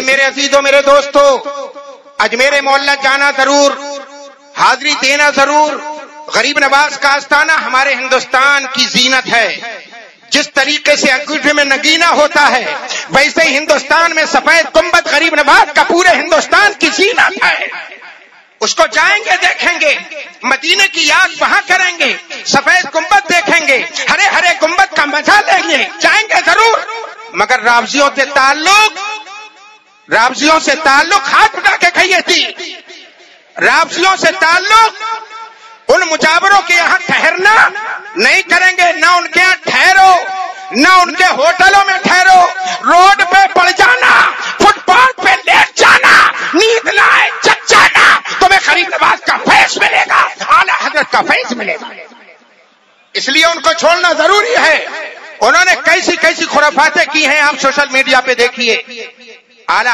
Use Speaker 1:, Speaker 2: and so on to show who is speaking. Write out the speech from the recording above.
Speaker 1: لیے میرے عزیزوں، میرے دوستو، اجمیری محلہ جانا ضرور، حاضری دینا ضرور۔ غریب نواز کا آستانہ ہمارے ہندوستان کی زینت ہے۔ جس طریقے سے انگوٹھے میں نگینہ ہوتا ہے، ویسے ہی ہندوستان میں سفید گنبد غریب نواز کا پورے ہندوستان کی زینت ہے۔ اس کو جائیں گے، دیکھیں گے، مدینے کی یاد وہاں کریں گے، سفید گنبد دیکھیں گے، ہرے ہرے گنبد کا مزہ لیں گے، جائیں گے ضرور۔ مگر رابضیوں سے تعلق ہاتھ اٹھا کے کہیے تھی، رابضیوں سے تعلق ان مجاوروں کے یہاں ٹھہرنا نہیں کریں گے، نہ ان کے یہاں ٹھہرو، نہ ان کے ہوٹلوں میں ٹھہرو، روڈ پہ پڑ جانا، فٹ پاتھ پہ لیٹ جانا، نیند نہ آئے جگ جانا، تمہیں غریب نواز کا فیض ملے گا، اعلیٰ حضرت کا فیض ملے گا۔ اس لیے ان کو چھوڑنا ضروری ہے۔ انہوں نے کیسی کیسی خرافاتیں کی ہیں، آپ سوشل میڈیا پہ دیکھیے۔ اعلیٰ